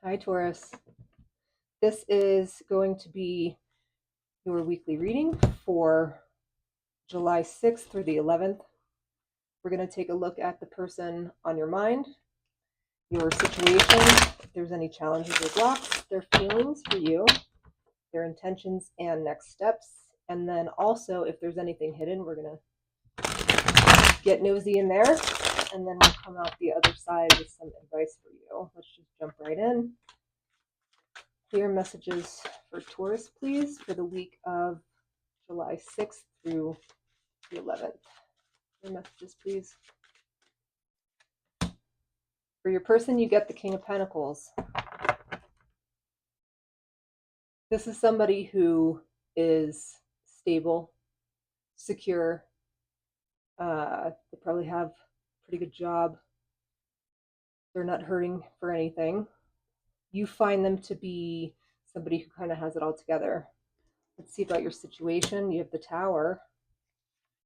Hi, Taurus. This is going to be your weekly reading for July 6th through the 11th. We're going to take a look at the person on your mind, your situation, if there's any challenges or blocks, their feelings for you, their intentions and next steps. And then also, if there's anything hidden, we're going to get nosy in there. And then we'll come out the other side with some advice for you. Let's just jump right in. Clear messages for Taurus, please, for the week of July 6th through the 11th. Clear messages, please. For your person, you get the King of Pentacles. This is somebody who is stable, secure. They probably have a pretty good job. They're not hurting for anything. You find them to be somebody who kind of has it all together. Let's see about your situation. You have the Tower.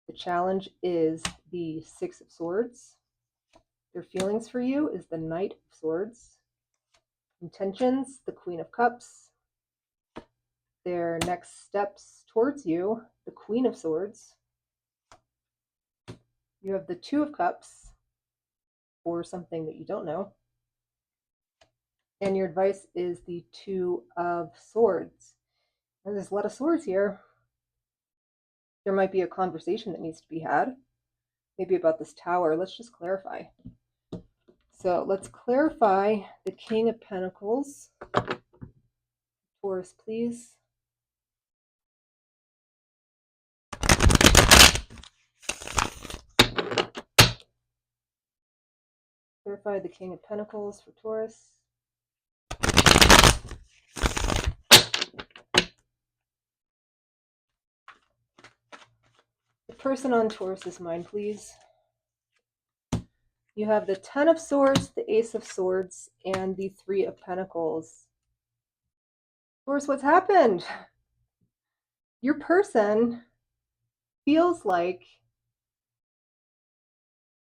The challenge is the Six of Swords. Their feelings for you is the Knight of Swords. Intentions, the Queen of Cups. Their next steps towards you, the Queen of Swords. You have the Two of Cups, or something that you don't know. And your advice is the Two of Swords. And there's a lot of swords here. There might be a conversation that needs to be had, maybe about this Tower. Let's just clarify. So let's clarify the King of Pentacles. Taurus, please. Clarify the King of Pentacles for Taurus. The person on Taurus's mind, please. You have the Ten of Swords, the Ace of Swords, and the Three of Pentacles. Taurus, what's happened? Your person feels like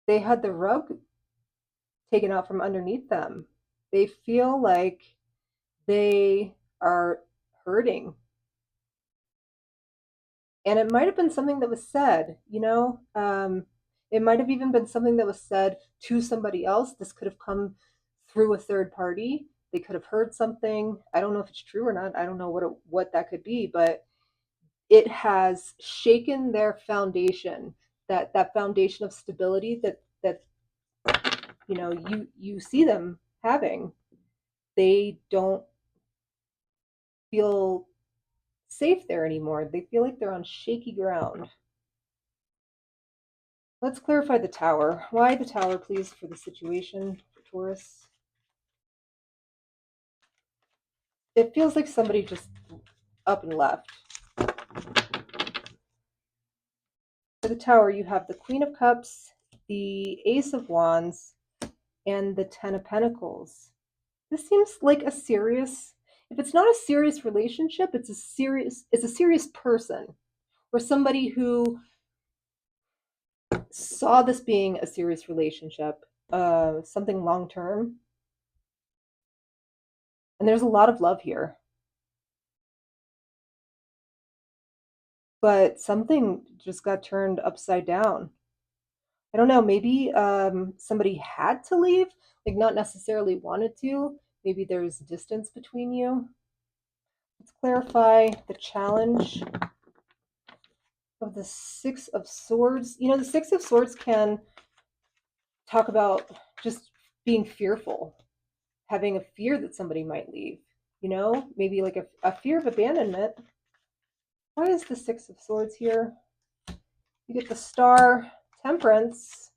they had the rug taken out from underneath them. They feel like they are hurting. And it might have been something that was said, it might have even been something that was said to somebody else. This could have come through a third party. They could have heard something. I don't know if it's true or not. I don't know what that could be, but it has shaken their foundation, that foundation of stability that you see them having. They don't feel safe there anymore. They feel like they're on shaky ground. Let's clarify the Tower. Why the Tower, please, for the situation for Taurus? It feels like somebody just up and left. For the Tower, you have the Queen of Cups, the Ace of Wands, and the Ten of Pentacles. This seems like a serious, if it's not a serious relationship, it's a serious person, or somebody who saw this being a serious relationship, something long-term. And there's a lot of love here. But something just got turned upside down. I don't know, maybe somebody had to leave, like not necessarily wanted to. Maybe there's distance between you. Let's clarify the challenge of the Six of Swords. The Six of Swords can talk about just being fearful, having a fear that somebody might leave, maybe like a fear of abandonment. Why is the Six of Swords here? You get the Star, Temperance,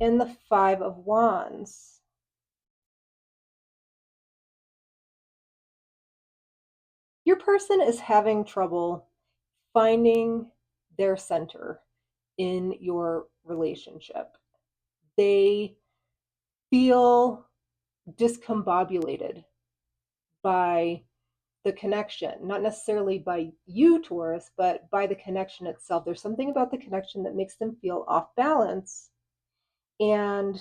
and the Five of Wands. Your person is having trouble finding their center in your relationship. They feel discombobulated by the connection, not necessarily by you, Taurus, but by the connection itself. There's something about the connection that makes them feel off balance. And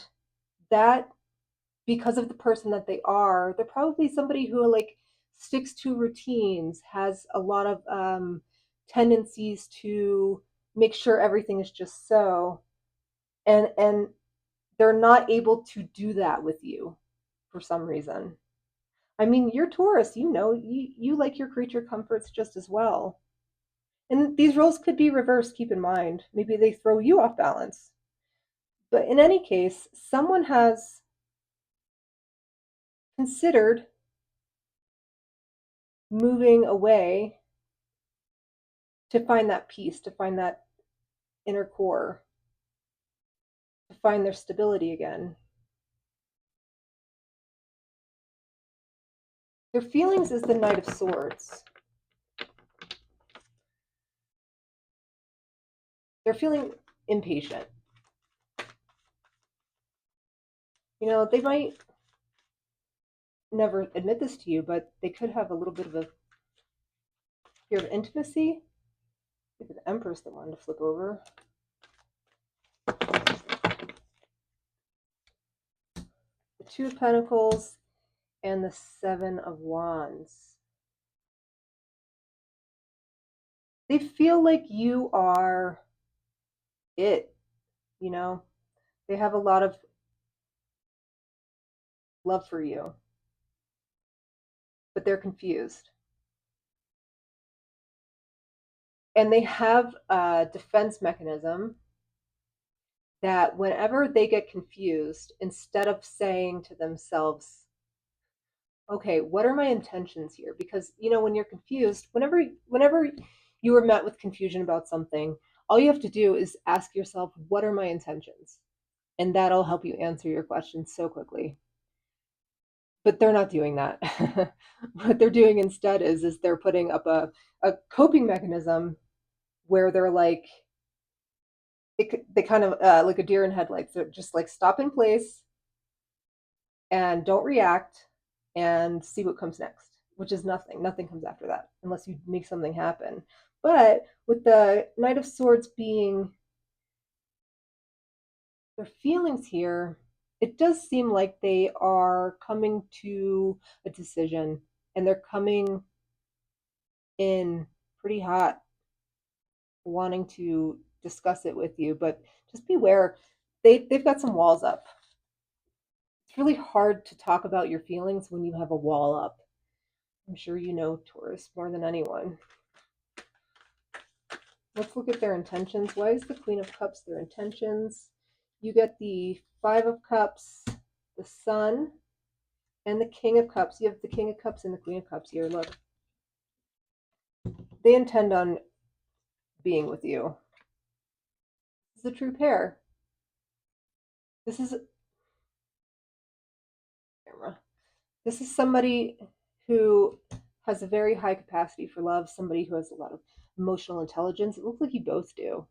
that because of the person that they are, they're probably somebody who like sticks to routines, has a lot of tendencies to make sure everything is just so, and they're not able to do that with you for some reason. I mean, you're Taurus, you like your creature comforts just as well. And these roles could be reversed, keep in mind. Maybe they throw you off balance. But in any case, someone has considered moving away to find that peace, to find that inner core, to find their stability again. Their feelings is the Knight of Swords. They're feeling impatient. They might never admit this to you, but they could have a little bit of a fear of intimacy. Maybe the Empress that wanted to flip over. The Two of Pentacles and the Seven of Wands. They feel like you are it, They have a lot of love for you, but they're confused. And they have a defense mechanism that whenever they get confused, instead of saying to themselves, okay, what are my intentions here? Because, when you're confused, whenever you are met with confusion about something, all you have to do is ask yourself, what are my intentions? And that'll help you answer your questions so quickly. But they're not doing that. What they're doing instead is they're putting up a coping mechanism where they're like, they kind of like a deer in headlights. They're just like stop in place and don't react and see what comes next, which is nothing. Nothing comes after that unless you make something happen. But with the Knight of Swords being their feelings here, it does seem like they are coming to a decision, and they're coming in pretty hot, wanting to discuss it with you. But just beware, they've got some walls up. It's really hard to talk about your feelings when you have a wall up. I'm sure you know Taurus more than anyone. Let's look at their intentions. Why is the Queen of Cups their intentions? You get the Five of Cups, the Sun, and the King of Cups. You have the King of Cups and the Queen of Cups here. Look. They intend on being with you. This is a true pair. This is This is somebody who has a very high capacity for love, somebody who has a lot of emotional intelligence. It looks like you both do.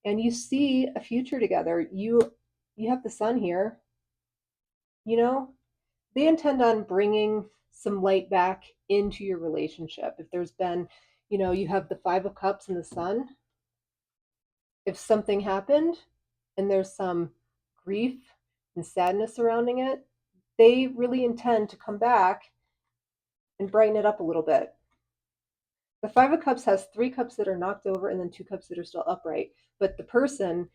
And you see a future together. You have the Sun here. They intend on bringing some light back into your relationship. If there's been, you have the Five of Cups and the Sun. If something happened and there's some grief and sadness surrounding it, they really intend to come back and brighten it up a little bit. The Five of Cups has 3 cups that are knocked over and then 2 cups that are still upright. But the person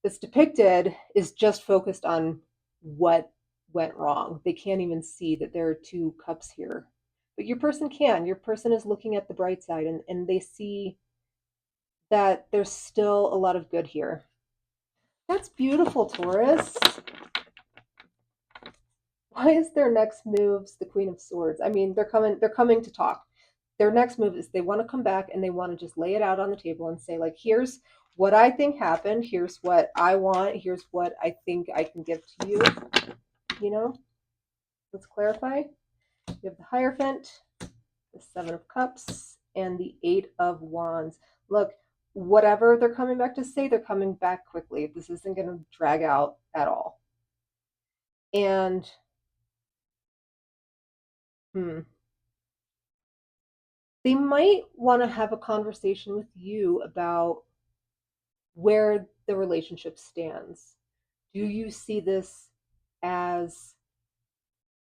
that's depicted is just focused on what went wrong. They can't even see that there are 2 cups here. But your person can. Your person is looking at the bright side, and they see that there's still a lot of good here. That's beautiful, Taurus. Why is their next moves the Queen of Swords? I mean, they're coming to talk. Their next move is they want to come back and they want to just lay it out on the table and say, like, here's what I think happened, here's what I want, here's what I think I can give to you. Let's clarify. You have the Hierophant, the Seven of Cups, and the Eight of Wands. Look, whatever they're coming back to say, they're coming back quickly. This isn't going to drag out at all. And they might want to have a conversation with you about where the relationship stands. Do you see this as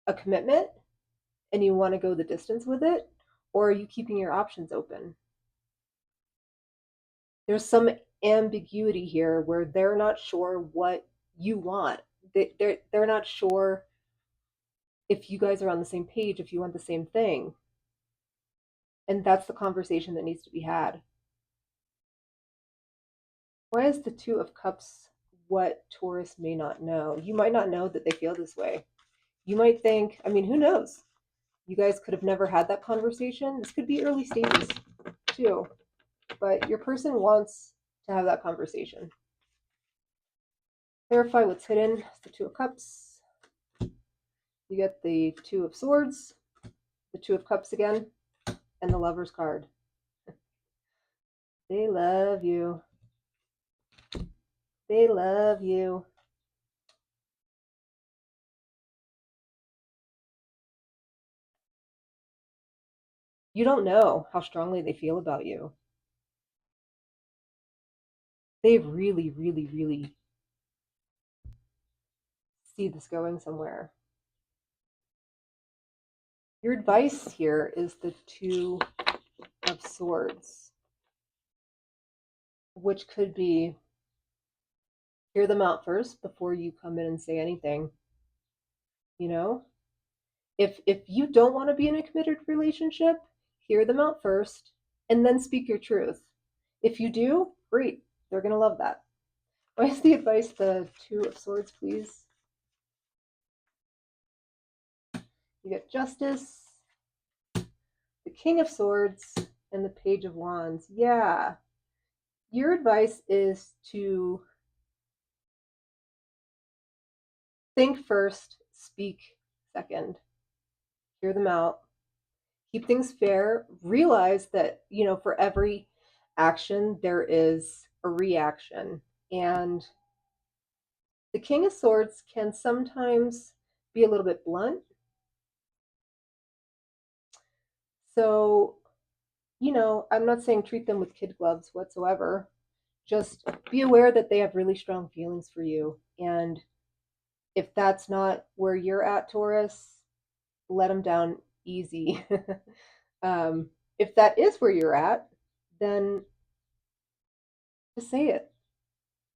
a commitment and you want to go the distance with it, or are you keeping your options open? There's some ambiguity here where they're not sure what you want. They're not sure if you guys are on the same page, if you want the same thing. And that's the conversation that needs to be had. Why is the Two of Cups what Taurus may not know? You might not know that they feel this way. You might think, I mean, who knows? You guys could have never had that conversation. This could be early stages too, but your person wants to have that conversation. Clarify what's hidden. The Two of Cups. You get the Two of Swords, the Two of Cups again, and the Lover's card. They love you. They love you. You don't know how strongly they feel about you. They really, really, really see this going somewhere. Your advice here is the Two of Swords, which could be hear them out first before you come in and say anything. You know, if you don't want to be in a committed relationship, hear them out first and then speak your truth. If you do, great. They're going to love that. Why is the advice the Two of Swords, please? You get Justice, the King of Swords, and the Page of Wands. Yeah. Your advice is to think first, speak second. Hear them out. Keep things fair. Realize that, for every action, there is a reaction. And the King of Swords can sometimes be a little bit blunt. So, I'm not saying treat them with kid gloves whatsoever. Just be aware that they have really strong feelings for you. And if that's not where you're at, Taurus, let them down easy. If that is where you're at, then just say it.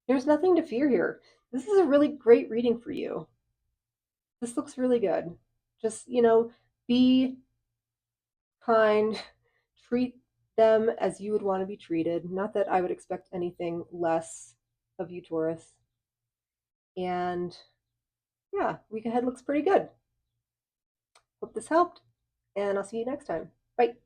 There's nothing to fear here. This is a really great reading for you. This looks really good. Just, be kind, treat them as you would want to be treated. Not that I would expect anything less of you, Taurus. And yeah, week ahead looks pretty good. Hope this helped, and I'll see you next time. Bye.